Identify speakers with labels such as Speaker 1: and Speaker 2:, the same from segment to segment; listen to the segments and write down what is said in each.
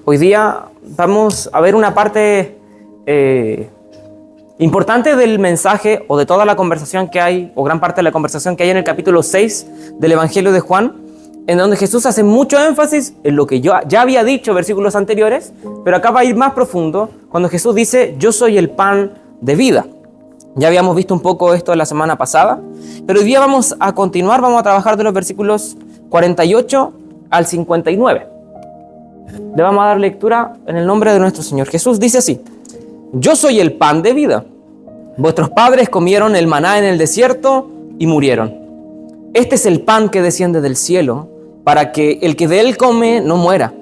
Speaker 1: Hoy día vamos a ver una parte importante del mensaje o de toda la conversación que hay, o gran parte de la conversación que hay en el capítulo 6 del Evangelio de Juan, en donde Jesús hace mucho énfasis en lo que yo ya había dicho en versículos anteriores, pero acá va a ir más profundo cuando Jesús dice: yo soy el pan de vida. Ya habíamos visto un poco esto la semana pasada, pero hoy día vamos a continuar, vamos a trabajar de los versículos 48 al 59. Le vamos a dar lectura en el nombre de nuestro Señor Jesús. Dice así: yo soy el pan de vida. Vuestros padres comieron el maná en el desierto y murieron. Este es el pan que desciende del cielo, para que el que de él come no muera.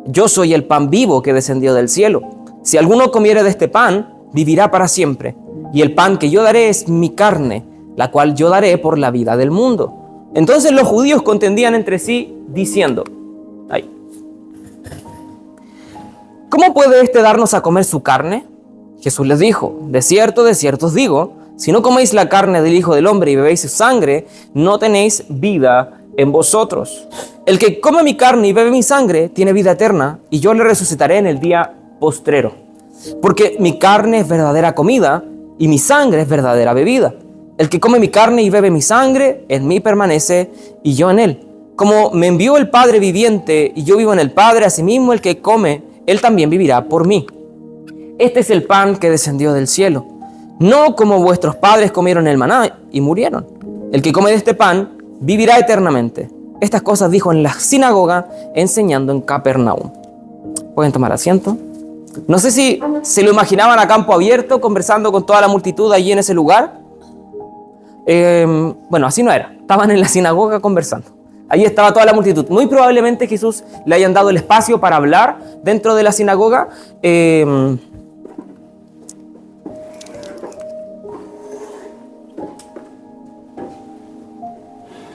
Speaker 1: Yo soy el pan vivo que descendió del cielo. Si alguno comiere de este pan, vivirá para siempre. Y el pan que yo daré es mi carne, la cual yo daré por la vida del mundo. Entonces los judíos contendían entre sí, diciendo: ¿cómo puede éste darnos a comer su carne? Jesús les dijo: de cierto os digo, si no coméis la carne del Hijo del Hombre y bebéis su sangre, no tenéis vida en vosotros. El que come mi carne y bebe mi sangre tiene vida eterna, y yo le resucitaré en el día postrero. Porque mi carne es verdadera comida, y mi sangre es verdadera bebida. El que come mi carne y bebe mi sangre, en mí permanece, y yo en él. Como me envió el Padre viviente, y yo vivo en el Padre, asimismo el que come, él también vivirá por mí. Este es el pan que descendió del cielo. No como vuestros padres comieron el maná y murieron. El que come de este pan vivirá eternamente. Estas cosas dijo en la sinagoga, enseñando en Capernaum. Pueden tomar asiento. No sé si se lo imaginaban a campo abierto, conversando con toda la multitud allí en ese lugar. Bueno, así no era. Estaban en la sinagoga conversando. Ahí estaba toda la multitud. Muy probablemente Jesús le hayan dado el espacio para hablar dentro de la sinagoga.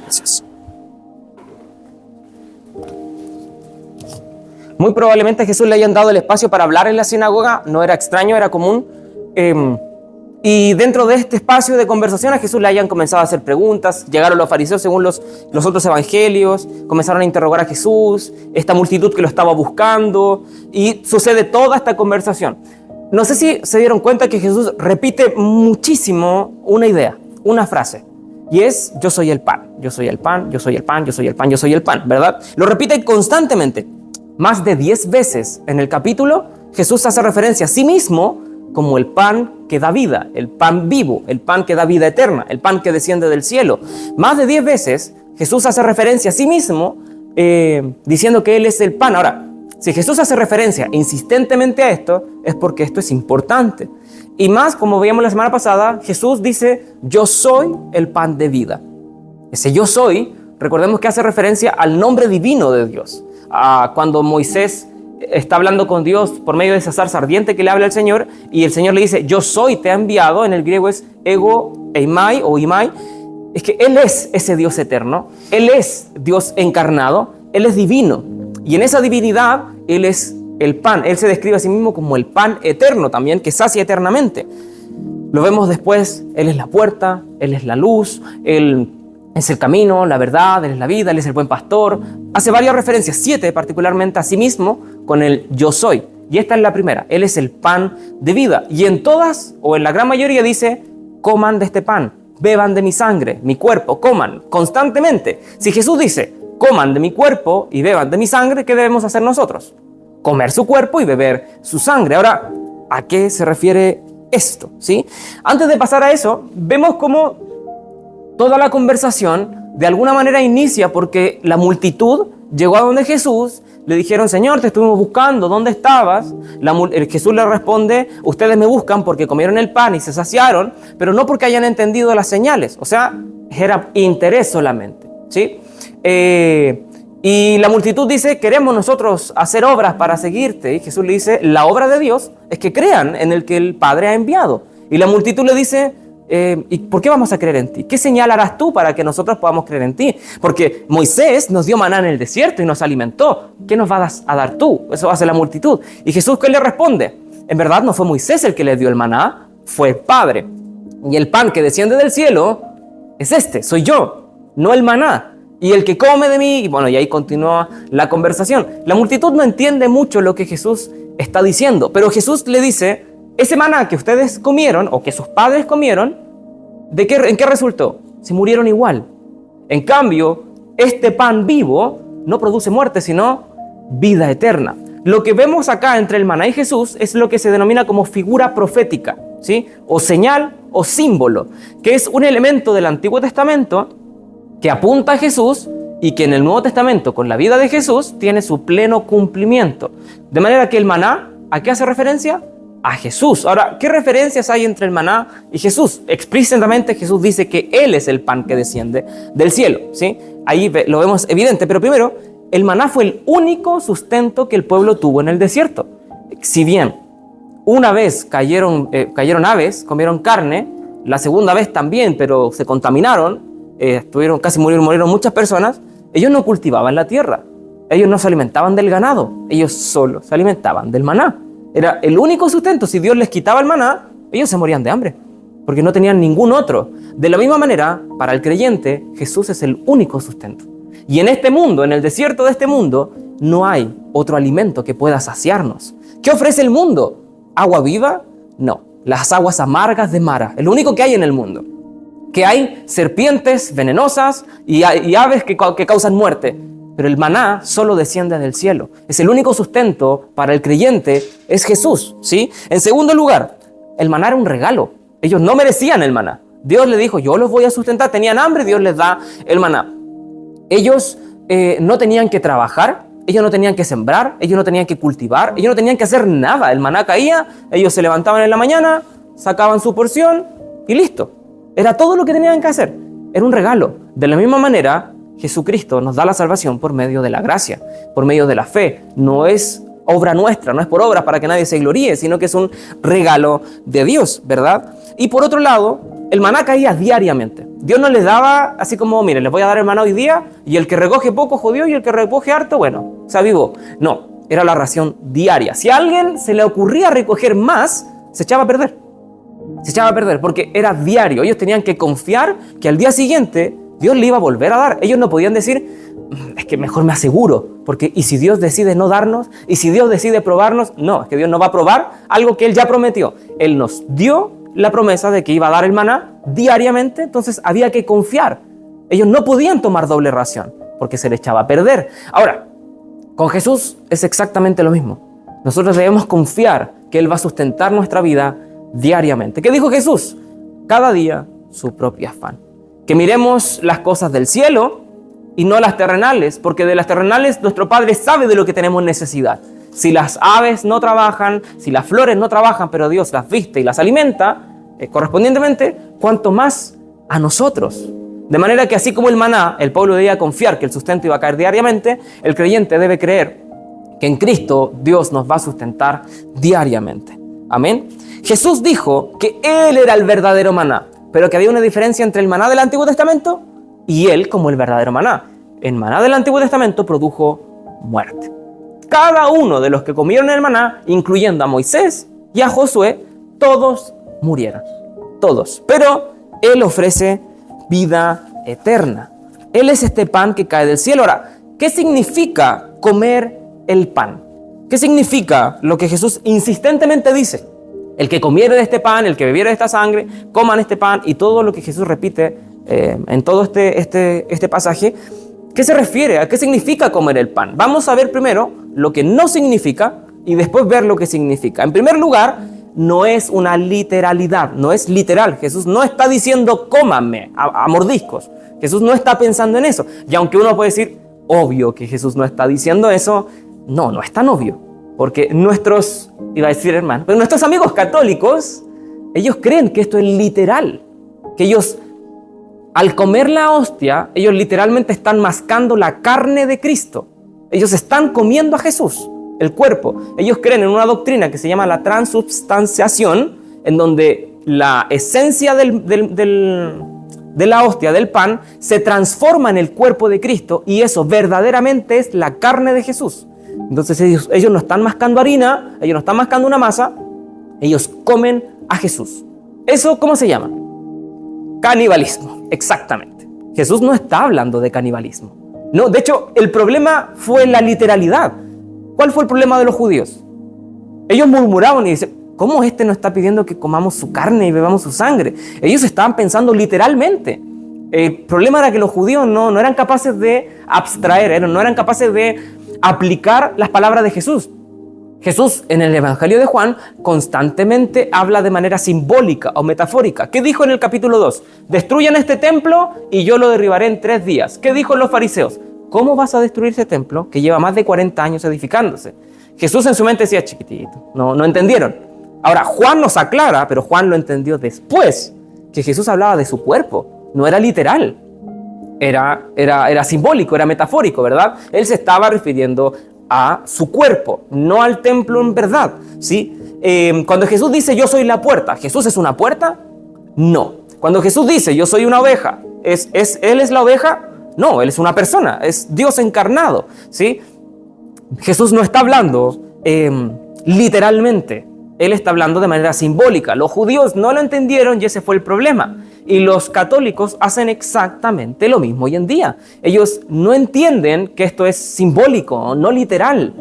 Speaker 1: Gracias. Muy probablemente a Jesús le hayan dado el espacio para hablar en la sinagoga. No era extraño, era común. Y dentro de este espacio de conversación a Jesús le hayan comenzado a hacer preguntas. Llegaron los fariseos según los otros evangelios, comenzaron a interrogar a Jesús, esta multitud que lo estaba buscando, y sucede toda esta conversación. No sé si se dieron cuenta que Jesús repite muchísimo una idea, una frase, y es: yo soy el pan, yo soy el pan, yo soy el pan, yo soy el pan, yo soy el pan, ¿verdad? Lo repite constantemente. Más de 10 veces en el capítulo Jesús hace referencia a sí mismo como el pan que da vida, el pan vivo, el pan que da vida eterna, el pan que desciende del cielo. Más de 10 veces Jesús hace referencia a sí mismo diciendo que Él es el pan. Ahora, si Jesús hace referencia insistentemente a esto, es porque esto es importante. Y más, como veíamos la semana pasada, Jesús dice: yo soy el pan de vida. Ese yo soy, recordemos que hace referencia al nombre divino de Dios. Cuando Moisés está hablando con Dios por medio de esa zarza ardiente que le habla al Señor, y el Señor le dice: yo soy, te ha enviado. En el griego es ego eimai o imai. Es que Él es ese Dios eterno, Él es Dios encarnado, Él es divino, y en esa divinidad Él es el pan. Él se describe a sí mismo como el pan eterno también, que sacia eternamente. Lo vemos después: Él es la puerta, Él es la luz, Él es el camino, la verdad, Él es la vida, Él es el buen pastor. Hace varias referencias, 7 particularmente, a sí mismo con el yo soy. Y esta es la primera: Él es el pan de vida. Y en todas, o en la gran mayoría, dice: coman de este pan, beban de mi sangre, mi cuerpo, coman constantemente. Si Jesús dice: coman de mi cuerpo y beban de mi sangre, ¿qué debemos hacer nosotros? Comer su cuerpo y beber su sangre. Ahora, ¿a qué se refiere esto? ¿Sí? Antes de pasar a eso, vemos cómo toda la conversación de alguna manera inicia porque la multitud llegó a donde Jesús, le dijeron: Señor, te estuvimos buscando, ¿dónde estabas? Jesús le responde: ustedes me buscan porque comieron el pan y se saciaron, pero no porque hayan entendido las señales. O sea, era interés solamente, ¿sí? Y la multitud dice: queremos nosotros hacer obras para seguirte. Y Jesús le dice: la obra de Dios es que crean en el que el Padre ha enviado. Y la multitud le dice: ¿y por qué vamos a creer en ti? ¿Qué señal harás tú para que nosotros podamos creer en ti? Porque Moisés nos dio maná en el desierto y nos alimentó. ¿Qué nos vas a dar tú? Eso hace la multitud. Y Jesús, ¿qué le responde? En verdad no fue Moisés el que le dio el maná, fue el Padre. Y el pan que desciende del cielo es este, soy yo, no el maná. Y el que come de mí, y bueno, y ahí continúa la conversación. La multitud no entiende mucho lo que Jesús está diciendo, pero Jesús le dice, ese maná que ustedes comieron, o que sus padres comieron, ¿en qué resultó? Se murieron igual. En cambio, este pan vivo no produce muerte, sino vida eterna. Lo que vemos acá entre el maná y Jesús es lo que se denomina como figura profética, ¿sí? O señal o símbolo, que es un elemento del Antiguo Testamento que apunta a Jesús y que en el Nuevo Testamento, con la vida de Jesús, tiene su pleno cumplimiento. De manera que el maná, ¿a qué hace referencia? A Jesús. Ahora, ¿qué referencias hay entre el maná y Jesús? Explícitamente Jesús dice que Él es el pan que desciende del cielo, ¿sí? Ahí lo vemos evidente, pero primero, el maná fue el único sustento que el pueblo tuvo en el desierto. Si bien una vez cayeron aves, comieron carne, la segunda vez también, pero se contaminaron, casi murieron muchas personas, ellos no cultivaban la tierra, ellos no se alimentaban del ganado, ellos solo se alimentaban del maná. Era el único sustento. Si Dios les quitaba el maná, ellos se morían de hambre, porque no tenían ningún otro. De la misma manera, para el creyente, Jesús es el único sustento. Y en este mundo, en el desierto de este mundo, no hay otro alimento que pueda saciarnos. ¿Qué ofrece el mundo? ¿Agua viva? No. Las aguas amargas de Mara, el único que hay en el mundo. Que hay serpientes venenosas y aves que causan muerte. Pero el maná solo desciende del cielo. Es el único sustento para el creyente, es Jesús, ¿sí? En segundo lugar, el maná era un regalo. Ellos no merecían el maná. Dios les dijo, yo los voy a sustentar. Tenían hambre, Dios les da el maná. Ellos no tenían que trabajar, ellos no tenían que sembrar, ellos no tenían que cultivar, ellos no tenían que hacer nada. El maná caía, ellos se levantaban en la mañana, sacaban su porción y listo. Era todo lo que tenían que hacer. Era un regalo. De la misma manera, Jesucristo nos da la salvación por medio de la gracia, por medio de la fe. No es obra nuestra, no es por obras para que nadie se gloríe, sino que es un regalo de Dios, ¿verdad? Y por otro lado, el maná caía diariamente. Dios no les daba así como, miren, les voy a dar el maná hoy día y el que recoge poco jodió y el que recoge harto, bueno, se avivó. No, era la ración diaria. Si a alguien se le ocurría recoger más, se echaba a perder. Se echaba a perder porque era diario. Ellos tenían que confiar que al día siguiente Dios le iba a volver a dar. Ellos no podían decir, es que mejor me aseguro, porque ¿y si Dios decide no darnos? ¿Y si Dios decide probarnos? No, es que Dios no va a probar algo que Él ya prometió. Él nos dio la promesa de que iba a dar el maná diariamente, entonces había que confiar. Ellos no podían tomar doble ración, porque se le echaba a perder. Ahora, con Jesús es exactamente lo mismo. Nosotros debemos confiar que Él va a sustentar nuestra vida diariamente. ¿Qué dijo Jesús? Cada día su propio afán. Que miremos las cosas del cielo y no las terrenales, porque de las terrenales nuestro Padre sabe de lo que tenemos necesidad. Si las aves no trabajan, si las flores no trabajan, pero Dios las viste y las alimenta, correspondientemente, cuanto más a nosotros. De manera que así como el maná, el pueblo debía confiar que el sustento iba a caer diariamente, el creyente debe creer que en Cristo Dios nos va a sustentar diariamente. Amén. Jesús dijo que Él era el verdadero maná, pero que había una diferencia entre el maná del Antiguo Testamento y Él como el verdadero maná. El maná del Antiguo Testamento produjo muerte. Cada uno de los que comieron el maná, incluyendo a Moisés y a Josué, todos murieron. Todos. Pero Él ofrece vida eterna. Él es este pan que cae del cielo. Ahora, ¿qué significa comer el pan? ¿Qué significa lo que Jesús insistentemente dice? El que comiere de este pan, el que bebiere de esta sangre, coman este pan, y todo lo que Jesús repite en todo este pasaje. ¿Qué se refiere? ¿A qué significa comer el pan? Vamos a ver primero lo que no significa y después ver lo que significa. En primer lugar, no es una literalidad, no es literal. Jesús no está diciendo cómanme a mordiscos. Jesús no está pensando en eso. Y aunque uno puede decir, obvio que Jesús no está diciendo eso, no es tan obvio. Porque nuestros amigos católicos, ellos creen que esto es literal. Que ellos, al comer la hostia, ellos literalmente están mascando la carne de Cristo. Ellos están comiendo a Jesús, el cuerpo. Ellos creen en una doctrina que se llama la transubstanciación, en donde la esencia de la hostia, del pan, se transforma en el cuerpo de Cristo, y eso verdaderamente es la carne de Jesús. Entonces ellos no están mascando harina, ellos no están mascando una masa, ellos comen a Jesús. ¿Eso cómo se llama? Canibalismo, exactamente. Jesús no está hablando de canibalismo. No, de hecho, el problema fue la literalidad. ¿Cuál fue el problema de los judíos? Ellos murmuraban y dicen, ¿cómo este nos está pidiendo que comamos su carne y bebamos su sangre? Ellos estaban pensando literalmente. El problema era que los judíos no eran capaces de abstraer, no eran capaces de aplicar las palabras de Jesús. Jesús en el Evangelio de Juan constantemente habla de manera simbólica o metafórica. ¿Qué dijo en el capítulo 2? Destruyan este templo y yo lo derribaré en 3 días. ¿Qué dijo los fariseos? ¿Cómo vas a destruir ese templo que lleva más de 40 años edificándose? Jesús en su mente decía, chiquitito, no entendieron. Ahora Juan nos aclara, pero Juan lo entendió después, que Jesús hablaba de su cuerpo, no era literal. Era simbólico, era metafórico, ¿verdad? Él se estaba refiriendo a su cuerpo, no al templo en verdad, ¿sí? Cuando Jesús dice yo soy la puerta, ¿Jesús es una puerta? No. Cuando Jesús dice yo soy una oveja, ¿Él es la oveja? No, Él es una persona, es Dios encarnado, ¿sí? Jesús no está hablando literalmente, Él está hablando de manera simbólica. Los judíos no lo entendieron y ese fue el problema. Y los católicos hacen exactamente lo mismo hoy en día. Ellos no entienden que esto es simbólico, no literal.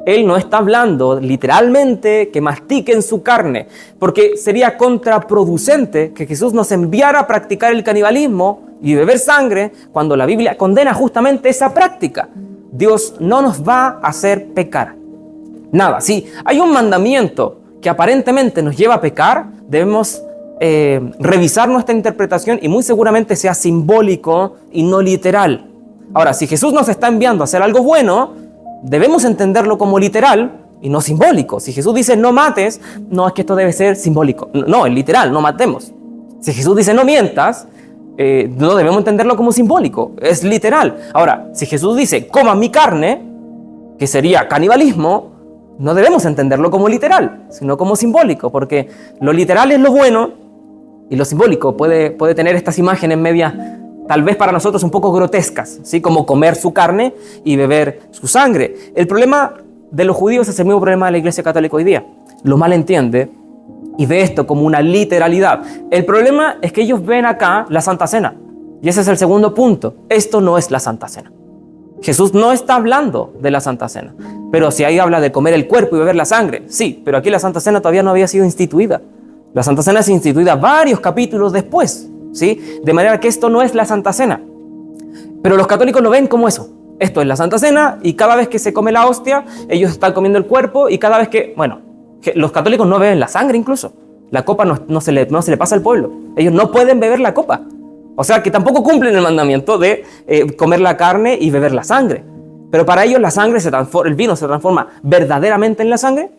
Speaker 1: Él no está hablando literalmente que mastiquen su carne, porque sería contraproducente que Jesús nos enviara a practicar el canibalismo y beber sangre cuando la Biblia condena justamente esa práctica. Dios no nos va a hacer pecar. Nada, si hay un mandamiento que aparentemente nos lleva a pecar, debemos revisar nuestra interpretación y muy seguramente sea simbólico y no literal. Ahora, si Jesús nos está enviando a hacer algo bueno, debemos entenderlo como literal y no simbólico. Si Jesús dice no mates, no es que esto debe ser simbólico. No, es literal, no matemos. Si Jesús dice no mientas, no debemos entenderlo como simbólico, es literal. Ahora, si Jesús dice coman mi carne, que sería canibalismo, no debemos entenderlo como literal, sino como simbólico, porque lo literal es lo bueno y lo simbólico puede tener estas imágenes medias, tal vez para nosotros un poco grotescas, ¿sí? Como comer su carne y beber su sangre. El problema de los judíos es el mismo problema de la Iglesia Católica hoy día. Lo malentiende y ve esto como una literalidad. El problema es que ellos ven acá la Santa Cena. Y ese es el segundo punto. Esto no es la Santa Cena. Jesús no está hablando de la Santa Cena. Pero si ahí habla de comer el cuerpo y beber la sangre, sí, pero aquí la Santa Cena todavía no había sido instituida. La Santa Cena es instituida varios capítulos después, ¿sí? De manera que esto no es la Santa Cena. Pero los católicos lo ven como eso. Esto es la Santa Cena y cada vez que se come la hostia, ellos están comiendo el cuerpo y cada vez que los católicos no beben la sangre incluso. La copa no se le pasa al pueblo. Ellos no pueden beber la copa. O sea que tampoco cumplen el mandamiento de comer la carne y beber la sangre. Pero para ellos el vino se transforma verdaderamente en la sangre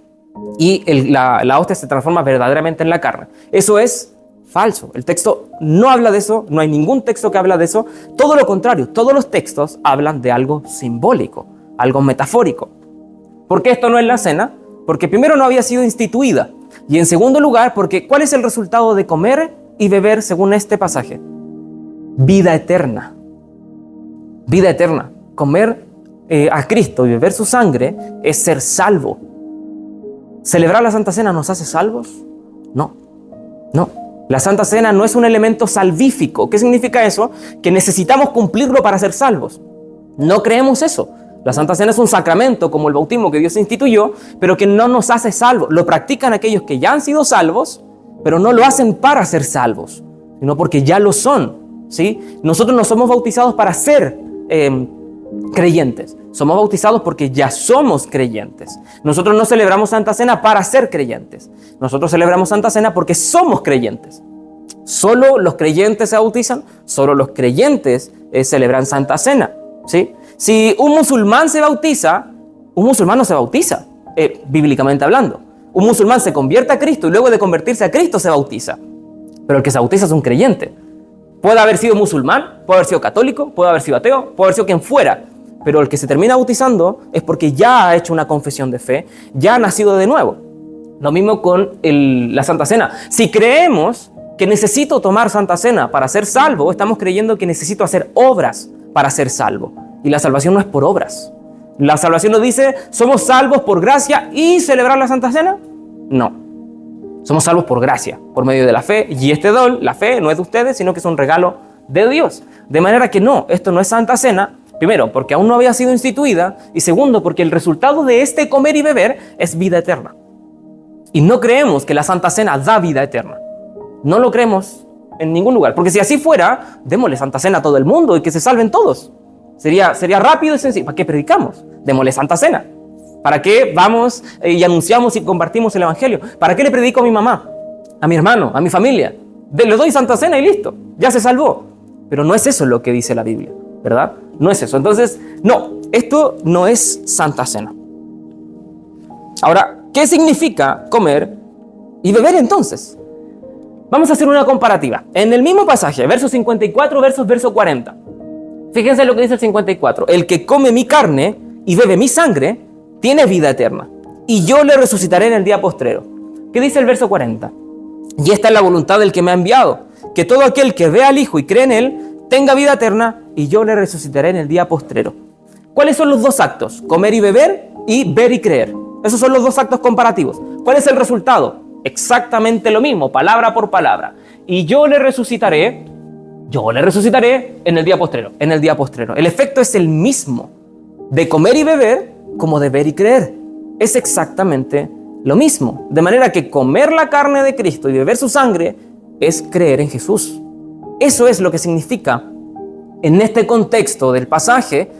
Speaker 1: y la hostia se transforma verdaderamente en la carne. Eso es falso. El texto no habla de eso, no hay ningún texto que habla de eso. Todo lo contrario, todos los textos hablan de algo simbólico, algo metafórico. ¿Por qué esto no es la cena? Porque primero no había sido instituida y en segundo lugar porque ¿cuál es el resultado de comer y beber según este pasaje? Vida eterna. Vida eterna. Comer a Cristo y beber su sangre es ser salvo. ¿Celebrar la Santa Cena nos hace salvos? No. La Santa Cena no es un elemento salvífico. ¿Qué significa eso? Que necesitamos cumplirlo para ser salvos. No creemos eso. La Santa Cena es un sacramento como el bautismo que Dios instituyó, pero que no nos hace salvos. Lo practican aquellos que ya han sido salvos, pero no lo hacen para ser salvos, sino porque ya lo son, ¿sí? Nosotros no somos bautizados para ser creyentes. Somos bautizados porque ya somos creyentes. Nosotros no celebramos Santa Cena para ser creyentes. Nosotros celebramos Santa Cena porque somos creyentes. Solo los creyentes se bautizan, solo los creyentes celebran Santa Cena, ¿sí? Si un musulmán se bautiza, un musulmán no se bautiza, bíblicamente hablando. Un musulmán se convierte a Cristo y luego de convertirse a Cristo se bautiza. Pero el que se bautiza es un creyente. Puede haber sido musulmán, puede haber sido católico, puede haber sido ateo, puede haber sido quien fuera. Pero el que se termina bautizando es porque ya ha hecho una confesión de fe, ya ha nacido de nuevo. Lo mismo con la Santa Cena. Si creemos que necesito tomar Santa Cena para ser salvo, estamos creyendo que necesito hacer obras para ser salvo. Y la salvación no es por obras. La salvación nos dice, ¿somos salvos por gracia y celebrar la Santa Cena? No. Somos salvos por gracia, por medio de la fe. Y este don, la fe, no es de ustedes, sino que es un regalo de Dios. De manera que no, esto no es Santa Cena, primero, porque aún no había sido instituida, y segundo, porque el resultado de este comer y beber es vida eterna. Y no creemos que la Santa Cena da vida eterna. No lo creemos en ningún lugar, porque si así fuera, démosle Santa Cena a todo el mundo y que se salven todos. Sería rápido y sencillo. ¿Para qué predicamos? Démosle Santa Cena. ¿Para qué vamos y anunciamos y compartimos el Evangelio? ¿Para qué le predico a mi mamá, a mi hermano, a mi familia? Le doy Santa Cena y listo, ya se salvó. Pero no es eso lo que dice la Biblia, ¿verdad? No es eso. Entonces, no, esto no es Santa Cena. Ahora, ¿qué significa comer y beber entonces? Vamos a hacer una comparativa. En el mismo pasaje, verso 54 verso 40. Fíjense lo que dice el 54. El que come mi carne y bebe mi sangre tiene vida eterna, y yo le resucitaré en el día postrero. ¿Qué dice el verso 40? Y esta es la voluntad del que me ha enviado, que todo aquel que ve al Hijo y cree en Él tenga vida eterna, y yo le resucitaré en el día postrero. ¿Cuáles son los dos actos? Comer y beber, y ver y creer. Esos son los dos actos comparativos. ¿Cuál es el resultado? Exactamente lo mismo, palabra por palabra. Y yo le resucitaré en el día postrero. En el día postrero. El efecto es el mismo de comer y beber como de ver y creer. Es exactamente lo mismo. De manera que comer la carne de Cristo y beber su sangre es creer en Jesús. Eso es lo que significa en este contexto del pasaje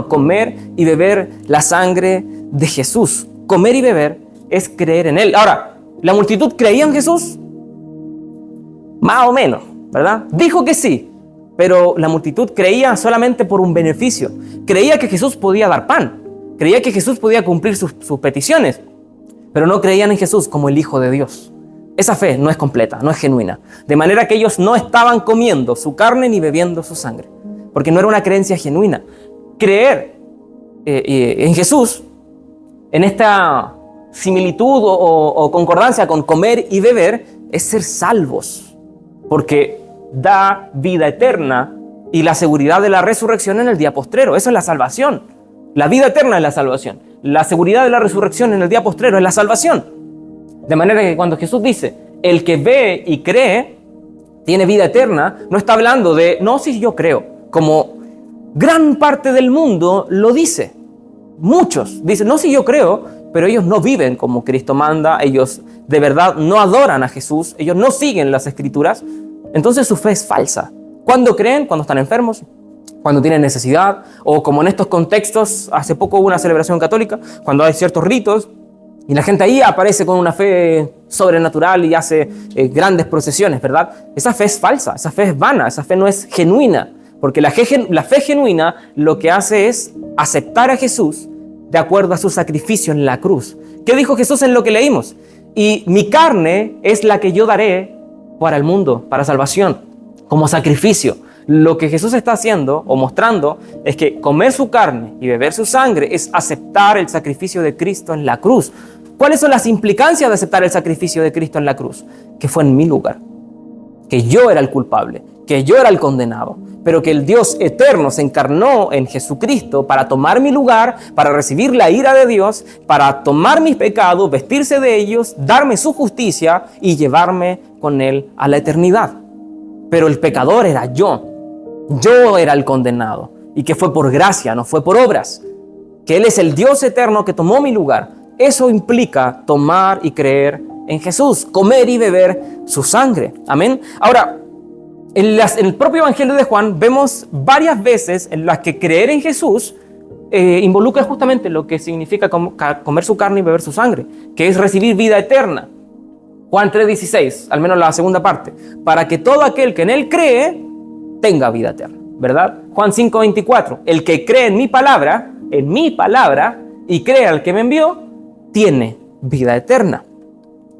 Speaker 1: comer y beber la sangre de Jesús. Comer y beber es creer en Él. Ahora, ¿la multitud creía en Jesús? Más o menos, ¿verdad? Dijo que sí, pero la multitud creía solamente por un beneficio. Creía que Jesús podía dar pan. Creía que Jesús podía cumplir sus peticiones, pero no creían en Jesús como el Hijo de Dios. Esa fe no es completa, no es genuina. De manera que ellos no estaban comiendo su carne ni bebiendo su sangre, porque no era una creencia genuina. Creer en Jesús, en esta similitud o concordancia con comer y beber, es ser salvos, porque da vida eterna y la seguridad de la resurrección en el día postrero. Eso es la salvación. La vida eterna es la salvación. La seguridad de la resurrección en el día postrero es la salvación. De manera que cuando Jesús dice, el que ve y cree tiene vida eterna, no está hablando de, no, si yo creo, como gran parte del mundo lo dice. Muchos dicen, no, si yo creo, pero ellos no viven como Cristo manda, ellos de verdad no adoran a Jesús, ellos no siguen las Escrituras, entonces su fe es falsa. ¿Cuándo creen? Cuando están enfermos, cuando tienen necesidad, o como en estos contextos, hace poco hubo una celebración católica, cuando hay ciertos ritos, y la gente ahí aparece con una fe sobrenatural y hace grandes procesiones, ¿verdad? Esa fe es falsa, esa fe es vana, esa fe no es genuina, porque la fe genuina lo que hace es aceptar a Jesús de acuerdo a su sacrificio en la cruz. ¿Qué dijo Jesús en lo que leímos? Y mi carne es la que yo daré para el mundo, para salvación, como sacrificio. Lo que Jesús está haciendo o mostrando es que comer su carne y beber su sangre es aceptar el sacrificio de Cristo en la cruz. ¿Cuáles son las implicancias de aceptar el sacrificio de Cristo en la cruz? Que fue en mi lugar, que yo era el culpable, que yo era el condenado, pero que el Dios eterno se encarnó en Jesucristo para tomar mi lugar, para recibir la ira de Dios, para tomar mis pecados, vestirse de ellos, darme su justicia y llevarme con Él a la eternidad. Pero el pecador era yo era el condenado, y que fue por gracia, no fue por obras, que Él es el Dios eterno que tomó mi lugar. Eso implica tomar y creer en Jesús, comer y beber su sangre. Amén. Ahora, en el propio Evangelio de Juan vemos varias veces en las que creer en Jesús involucra justamente lo que significa comer su carne y beber su sangre, que es recibir vida eterna. Juan 3:16, al menos la segunda parte, para que todo aquel que en Él cree tenga vida eterna, ¿verdad? Juan 5:24, el que cree en mi palabra, y cree al que me envió, tiene vida eterna.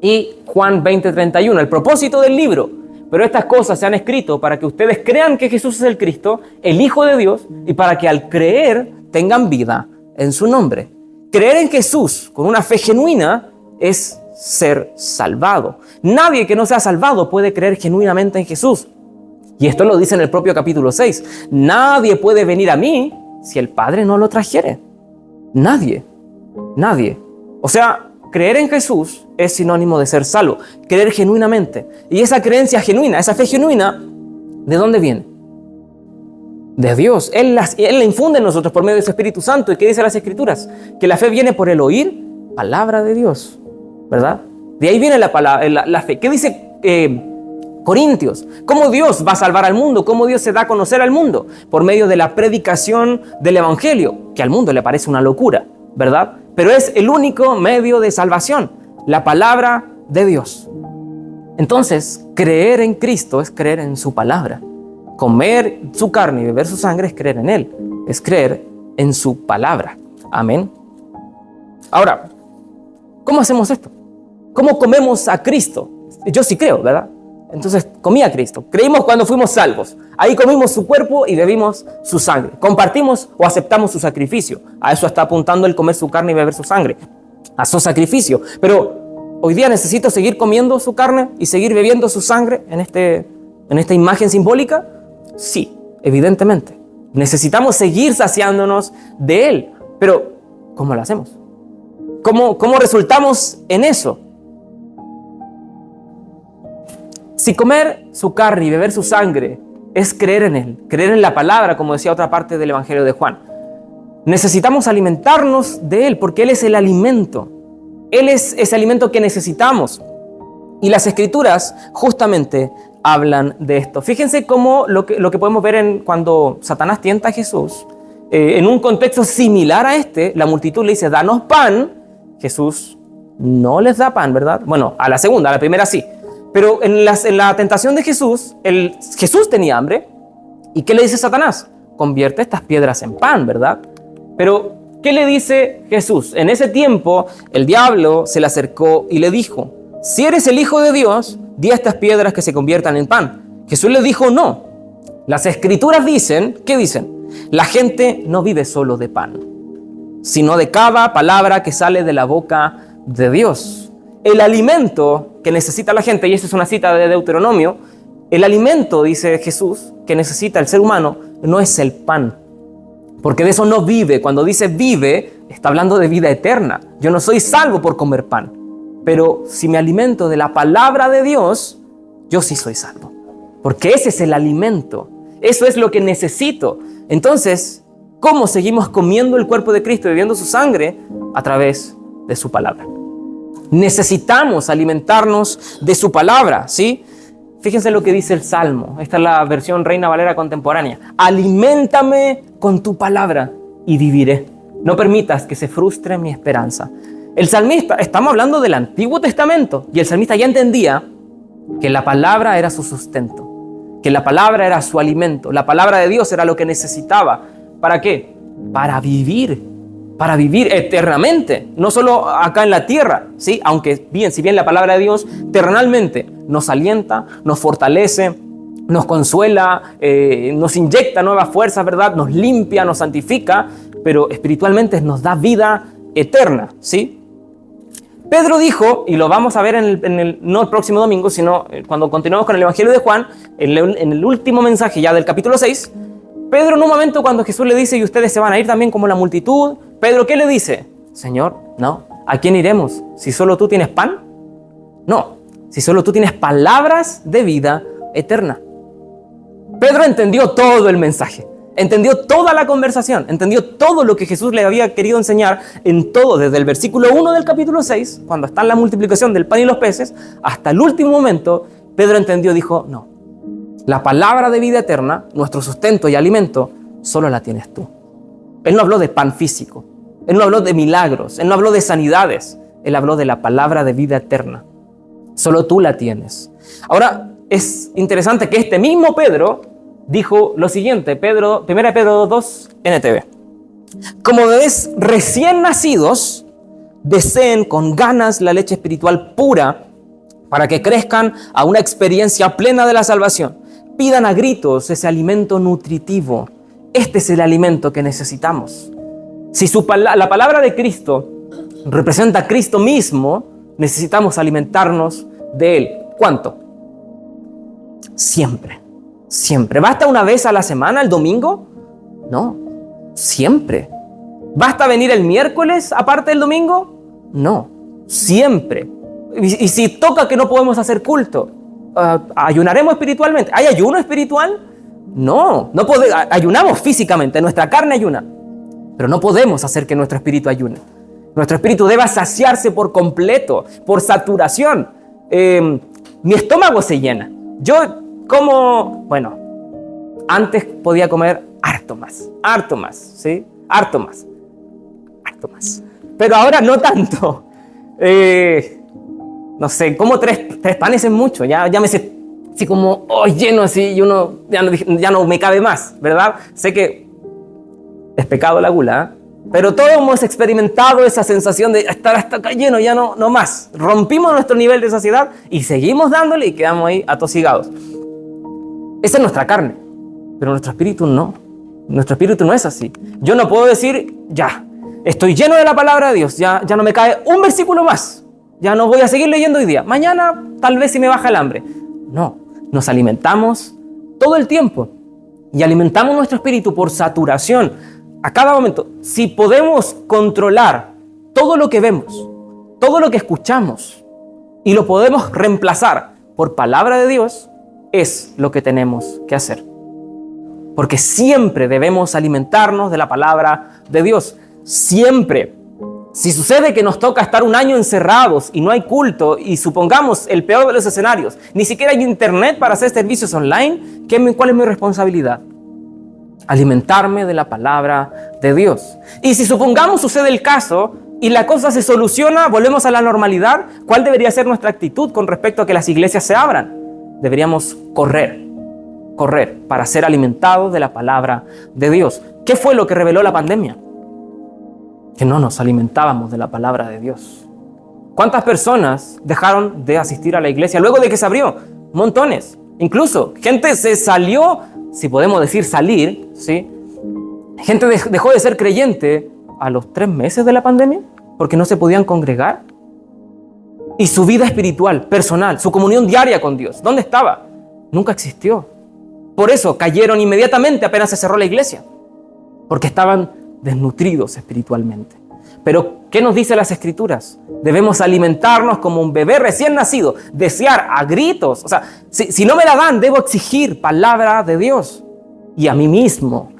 Speaker 1: Y Juan 20:31, el propósito del libro, pero estas cosas se han escrito para que ustedes crean que Jesús es el Cristo, el Hijo de Dios, y para que al creer tengan vida en su nombre. Creer en Jesús con una fe genuina es ser salvado. Nadie que no sea salvado puede creer genuinamente en Jesús. Y esto lo dice en el propio capítulo 6. Nadie puede venir a mí si el Padre no lo trajere. Nadie. O sea, creer en Jesús es sinónimo de ser salvo. Creer genuinamente. Y esa creencia genuina, esa fe genuina, ¿De dónde viene? De Dios. Él la infunde en nosotros por medio de su Espíritu Santo. ¿Y qué dice las Escrituras? Que la fe viene por el oír palabra de Dios, ¿verdad? De ahí viene la fe. ¿Qué dice Corintios? ¿Cómo Dios va a salvar al mundo? ¿Cómo Dios se da a conocer al mundo? Por medio de la predicación del Evangelio, que al mundo le parece una locura, ¿verdad? Pero es el único medio de salvación, la palabra de Dios. Entonces, creer en Cristo es creer en su palabra. Comer su carne y beber su sangre es creer en Él, es creer en su palabra. Amén. Ahora, ¿cómo hacemos esto? ¿Cómo comemos a Cristo? Yo sí creo, ¿verdad? Entonces, comí a Cristo. Creímos cuando fuimos salvos. Ahí comimos su cuerpo y bebimos su sangre. Compartimos o aceptamos su sacrificio. A eso está apuntando el comer su carne y beber su sangre. A su sacrificio. Pero hoy día necesito seguir comiendo su carne y seguir bebiendo su sangre en esta imagen simbólica. Sí, evidentemente. Necesitamos seguir saciándonos de Él. Pero, ¿cómo lo hacemos? ¿Cómo resultamos en eso? Si comer su carne y beber su sangre es creer en Él, creer en la palabra, como decía otra parte del Evangelio de Juan, necesitamos alimentarnos de Él, porque Él es el alimento. Él es ese alimento que necesitamos. Y las Escrituras justamente hablan de esto. Fíjense cómo lo que podemos ver cuando Satanás tienta a Jesús, en un contexto similar a la multitud le dice, danos pan. Jesús no les da pan, ¿verdad? Bueno, a la primera sí. Pero en la tentación de Jesús tenía hambre. ¿Y qué le dice Satanás? Convierte estas piedras en pan, ¿verdad? Pero, ¿qué le dice Jesús? En ese tiempo, el diablo se le acercó y le dijo, si eres el Hijo de Dios, di a estas piedras que se conviertan en pan. Jesús le dijo, no. Las Escrituras dicen, ¿qué dicen? La gente no vive solo de pan, sino de cada palabra que sale de la boca de Dios. El alimento que necesita la gente, y esta es una cita de Deuteronomio, el alimento, dice Jesús, que necesita el ser humano no es el pan, porque de eso no vive. Cuando dice vive, está hablando de vida eterna. Yo no soy salvo por comer pan, pero si me alimento de la palabra de Dios, yo sí soy salvo, porque ese es el alimento, eso es lo que necesito. Entonces, ¿cómo seguimos comiendo el cuerpo de Cristo y bebiendo su sangre? A través de su palabra. Necesitamos alimentarnos de su palabra, ¿sí? Fíjense lo que dice el Salmo. Esta es la versión Reina Valera contemporánea. Aliméntame con tu palabra y viviré. No permitas que se frustre mi esperanza. El salmista, estamos hablando del Antiguo Testamento, y el salmista ya entendía que la palabra era su sustento, que la palabra era su alimento. La palabra de Dios era lo que necesitaba. ¿Para qué? Para vivir eternamente, no solo acá en la tierra, ¿sí? Aunque si bien la palabra de Dios terrenalmente nos alienta, nos fortalece, nos consuela, nos inyecta nuevas fuerzas, ¿verdad? Nos limpia, nos santifica, pero espiritualmente nos da vida eterna, ¿sí? Pedro dijo, y lo vamos a ver no el próximo domingo, sino cuando continuemos con el Evangelio de Juan, en el último mensaje ya del capítulo 6, Pedro, en un momento cuando Jesús le dice, y ustedes se van a ir también como la multitud, Pedro, ¿qué le dice? Señor, no, ¿a quién iremos? ¿Si solo tú tienes pan? No, si solo tú tienes palabras de vida eterna. Pedro entendió todo el mensaje, entendió toda la conversación, entendió todo lo que Jesús le había querido enseñar en todo, desde el versículo 1 del capítulo 6, cuando está en la multiplicación del pan y los peces, hasta el último momento. Pedro entendió, dijo, no, la palabra de vida eterna, nuestro sustento y alimento, solo la tienes tú. Él no habló de pan físico, él no habló de milagros, él no habló de sanidades, él habló de la palabra de vida eterna. Solo tú la tienes. Ahora, es interesante que este mismo Pedro dijo lo siguiente, 1 Pedro 2, NTV. Como bebés recién nacidos, deseen con ganas la leche espiritual pura para que crezcan a una experiencia plena de la salvación. Pidan a gritos ese alimento nutritivo. Este es el alimento que necesitamos. Si la palabra de Cristo representa a Cristo mismo, necesitamos alimentarnos de Él. ¿Cuánto? Siempre. Siempre. ¿Basta una vez a la semana, el domingo? No. Siempre. ¿Basta venir el miércoles aparte del domingo? No. Siempre. Y si toca que no podemos hacer culto, ¿Ayunaremos espiritualmente? ¿Hay ayuno espiritual? No ayunamos físicamente, nuestra carne ayuna, pero no podemos hacer que nuestro espíritu ayune. Nuestro espíritu debe saciarse por completo, por saturación. Mi estómago se llena. Yo como, antes podía comer harto más, ¿sí? Harto más. Pero ahora no tanto. No sé, como tres panes es mucho, ya me sé así como lleno así y uno ya no me cabe más, ¿verdad? Sé que es pecado la gula, pero todos hemos experimentado esa sensación de estar hasta acá lleno, ya no más. Rompimos nuestro nivel de saciedad y seguimos dándole y quedamos ahí atosigados. Esa es nuestra carne, pero nuestro espíritu no. Nuestro espíritu no es así. Yo no puedo decir, ya, estoy lleno de la palabra de Dios, ya no me cae un versículo más, ya no voy a seguir leyendo hoy día, mañana tal vez si me baja el hambre. No, nos alimentamos todo el tiempo y alimentamos nuestro espíritu por saturación a cada momento. Si podemos controlar todo lo que vemos, todo lo que escuchamos y lo podemos reemplazar por palabra de Dios, es lo que tenemos que hacer. Porque siempre debemos alimentarnos de la palabra de Dios. Siempre. Si sucede que nos toca estar un año encerrados y no hay culto, y supongamos el peor de los escenarios, ni siquiera hay internet para hacer servicios online, ¿cuál es mi responsabilidad? Alimentarme de la palabra de Dios. Y si supongamos sucede el caso y la cosa se soluciona, volvemos a la normalidad, ¿cuál debería ser nuestra actitud con respecto a que las iglesias se abran? Deberíamos correr para ser alimentados de la palabra de Dios. ¿Qué fue lo que reveló la pandemia? Que no nos alimentábamos de la palabra de Dios. ¿Cuántas personas dejaron de asistir a la iglesia luego de que se abrió? Montones. Incluso gente se salió, si podemos decir salir, ¿sí? Gente dejó de ser creyente a los 3 meses de la pandemia porque no se podían congregar. Y su vida espiritual, personal, su comunión diaria con Dios, ¿dónde estaba? Nunca existió. Por eso cayeron inmediatamente apenas se cerró la iglesia, porque estaban desnutridos espiritualmente. Pero, ¿qué nos dice las Escrituras? Debemos alimentarnos como un bebé recién nacido, desear a gritos. O sea, si no me la dan, debo exigir palabra de Dios. Y a mí mismo,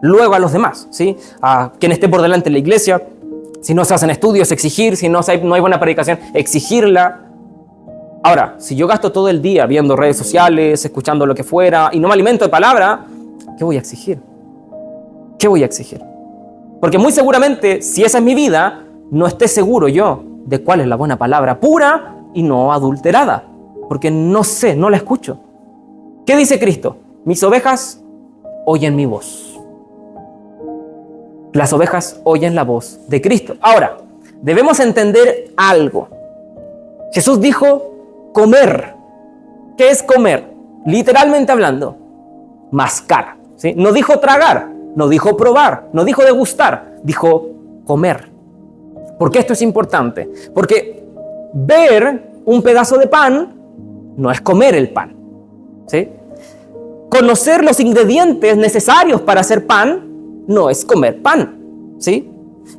Speaker 1: luego a los demás, ¿sí? A quien esté por delante de la iglesia. Si no se hacen estudios, exigir. Si no hay buena predicación, exigirla. Ahora, si yo gasto todo el día viendo redes sociales, escuchando lo que fuera, y no me alimento de palabra, ¿qué voy a exigir? Porque muy seguramente, si esa es mi vida, no esté seguro yo de cuál es la buena palabra pura y no adulterada. Porque no sé, no la escucho. ¿Qué dice Cristo? Mis ovejas oyen mi voz. Las ovejas oyen la voz de Cristo. Ahora, debemos entender algo. Jesús dijo comer. ¿Qué es comer? Literalmente hablando, mascar, ¿sí? No dijo tragar, no dijo probar, no dijo degustar, dijo comer. ¿Por qué esto es importante? Porque ver un pedazo de pan no es comer el pan, ¿sí? Conocer los ingredientes necesarios para hacer pan no es comer pan, ¿sí?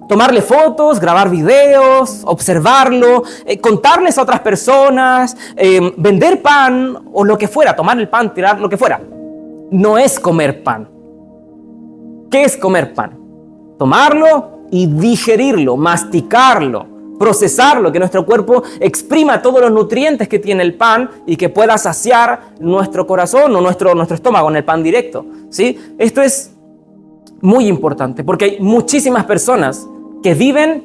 Speaker 1: Tomarle fotos, grabar videos, observarlo, contarles a otras personas, vender pan o lo que fuera, tomar el pan, tirar lo que fuera. No es comer pan. ¿Qué es comer pan? Tomarlo y digerirlo, masticarlo, procesarlo, que nuestro cuerpo exprima todos los nutrientes que tiene el pan y que pueda saciar nuestro corazón o nuestro estómago en el pan directo, ¿sí? Esto es muy importante porque hay muchísimas personas que viven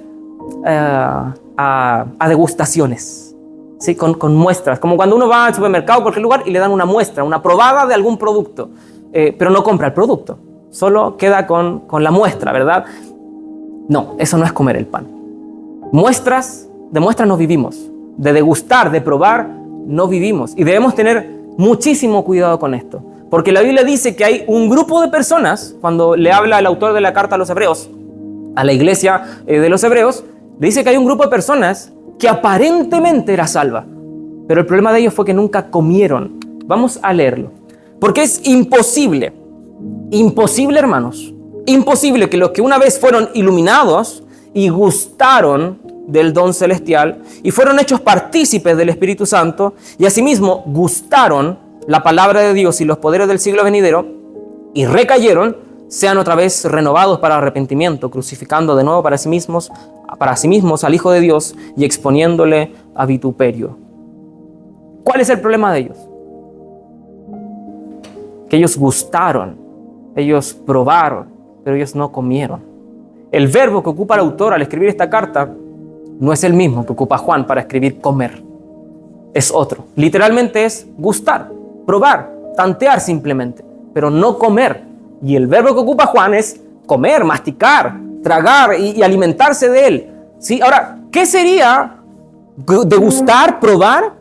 Speaker 1: a degustaciones, ¿sí? Con muestras, como cuando uno va al supermercado, cualquier lugar, y le dan una muestra, una probada de algún producto, pero no compra el producto, solo queda con la muestra, ¿verdad? No, eso no es comer el pan. De muestras no vivimos, de degustar, de probar, no vivimos, y debemos tener muchísimo cuidado con esto, porque la Biblia dice que hay un grupo de personas, cuando le habla el autor de la carta a los Hebreos, a la iglesia de los Hebreos, le dice que hay un grupo de personas que aparentemente era salva, pero el problema de ellos fue que nunca comieron. Vamos a leerlo, porque es imposible, hermanos, imposible que los que una vez fueron iluminados y gustaron del don celestial y fueron hechos partícipes del Espíritu Santo y asimismo gustaron la palabra de Dios y los poderes del siglo venidero y recayeron, sean otra vez renovados para arrepentimiento, crucificando de nuevo para sí mismos al Hijo de Dios y exponiéndole a vituperio. ¿Cuál es el problema de ellos? Que ellos gustaron, ellos probaron, pero ellos no comieron. El verbo que ocupa el autor al escribir esta carta no es el mismo que ocupa Juan para escribir comer. Es otro. Literalmente es gustar, probar, tantear simplemente, pero no comer. Y el verbo que ocupa Juan es comer, masticar, tragar y alimentarse de él. ¿Sí? Ahora, ¿qué sería degustar, probar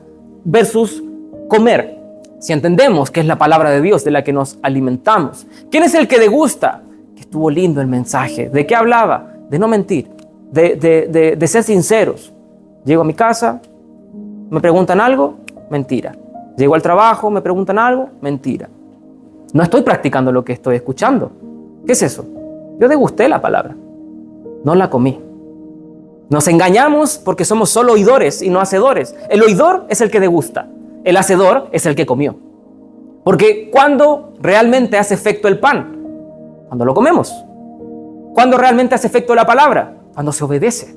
Speaker 1: versus comer? Si entendemos que es la palabra de Dios de la que nos alimentamos. ¿Quién es el que degusta? Que estuvo lindo el mensaje. ¿De qué hablaba? De no mentir, de ser sinceros. Llego a mi casa, me preguntan algo, mentira. Llego al trabajo, me preguntan algo, mentira. No estoy practicando lo que estoy escuchando. ¿Qué es eso? Yo degusté la palabra, no la comí. Nos engañamos porque somos solo oidores y no hacedores. El oidor es el que degusta, el hacedor es el que comió. Porque ¿cuándo realmente hace efecto el pan? Cuando lo comemos. ¿Cuándo realmente hace efecto la palabra? Cuando se obedece,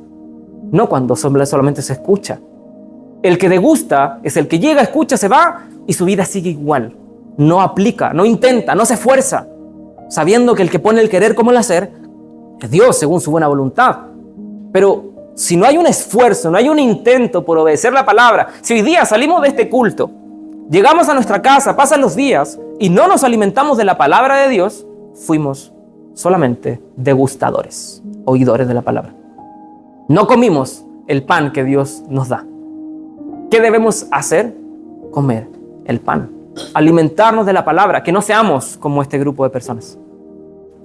Speaker 1: no cuando solamente se escucha. El que degusta es el que llega, escucha, se va y su vida sigue igual. No aplica, no intenta, no se esfuerza, sabiendo que el que pone el querer como el hacer es Dios según su buena voluntad. Pero si no hay un esfuerzo, no hay un intento por obedecer la palabra, si hoy día salimos de este culto, llegamos a nuestra casa, pasan los días y no nos alimentamos de la palabra de Dios, fuimos solamente degustadores, oidores de la palabra. No comimos el pan que Dios nos da. ¿Qué debemos hacer? Comer el pan. Alimentarnos de la palabra, que no seamos como este grupo de personas.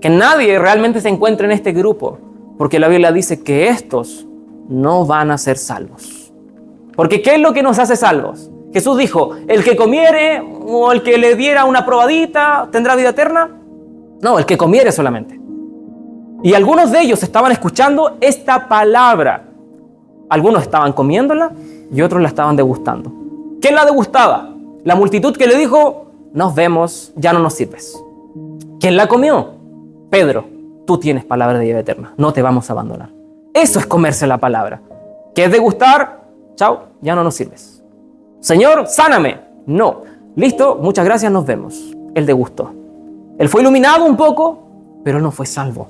Speaker 1: Que nadie realmente se encuentre en este grupo, porque la Biblia dice que estos no van a ser salvos. Porque ¿qué es lo que nos hace salvos? Jesús dijo, el que comiere o el que le diera una probadita tendrá vida eterna. No, el que comiere solamente. Y algunos de ellos estaban escuchando esta palabra. Algunos estaban comiéndola y otros la estaban degustando. ¿Quién la degustaba? La multitud que le dijo, nos vemos, ya no nos sirves. ¿Quién la comió? Pedro, tú tienes palabra de vida eterna, no te vamos a abandonar. Eso es comerse la palabra. ¿Qué es degustar? Chao, ya no nos sirves. Señor, sáname. No. Listo, muchas gracias, nos vemos. Él degustó. Él fue iluminado un poco, pero él no fue salvo.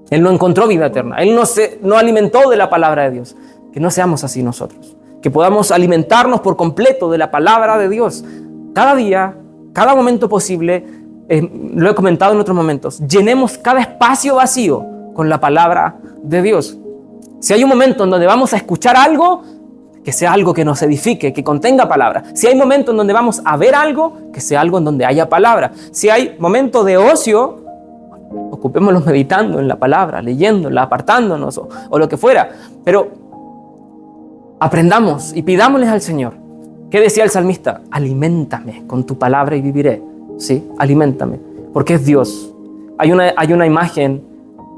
Speaker 1: Él no encontró vida eterna. Él no alimentó de la palabra de Dios. Que no seamos así nosotros. Que podamos alimentarnos por completo de la palabra de Dios. Cada día, cada momento posible, lo he comentado en otros momentos, llenemos cada espacio vacío con la palabra de Dios. Si hay un momento en donde vamos a escuchar algo, que sea algo que nos edifique, que contenga palabra. Si hay momento en donde vamos a ver algo, que sea algo en donde haya palabra. Si hay momento de ocio, ocupémoslo meditando en la palabra, leyéndola, apartándonos o lo que fuera. Pero aprendamos y pidámosles al Señor. ¿Qué decía el salmista? Aliméntame con tu palabra y viviré. Sí, aliméntame, porque es Dios. Hay una imagen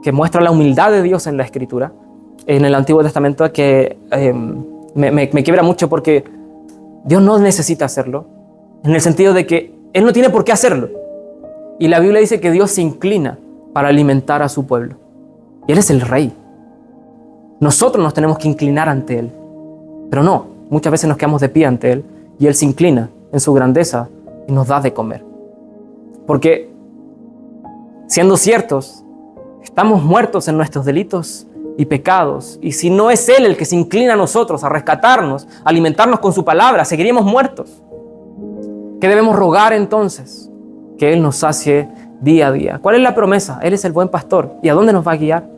Speaker 1: que muestra la humildad de Dios en la Escritura, en el Antiguo Testamento, que me quiebra mucho porque Dios no necesita hacerlo, en el sentido de que Él no tiene por qué hacerlo. Y la Biblia dice que Dios se inclina para alimentar a su pueblo. Y Él es el Rey. Nosotros nos tenemos que inclinar ante Él. Pero no, muchas veces nos quedamos de pie ante Él y Él se inclina en su grandeza y nos da de comer. Porque, siendo ciertos, estamos muertos en nuestros delitos y pecados. Y si no es Él el que se inclina a nosotros, a rescatarnos, a alimentarnos con su palabra, seguiríamos muertos. ¿Qué debemos rogar entonces? Que Él nos sacie día a día. ¿Cuál es la promesa? Él es el buen pastor. ¿Y a dónde nos va a guiar?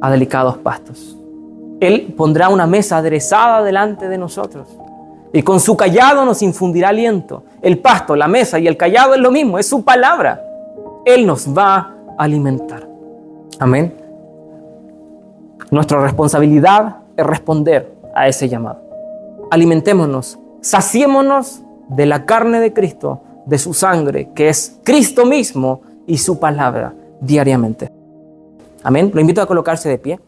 Speaker 1: A delicados pastos. Él pondrá una mesa aderezada delante de nosotros. Y con su cayado nos infundirá aliento. El pasto, la mesa y el cayado es lo mismo, es su palabra. Él nos va a alimentar. Amén. Nuestra responsabilidad es responder a ese llamado. Alimentémonos, saciémonos de la carne de Cristo, de su sangre, que es Cristo mismo y su palabra diariamente. Amén. Lo invito a colocarse de pie.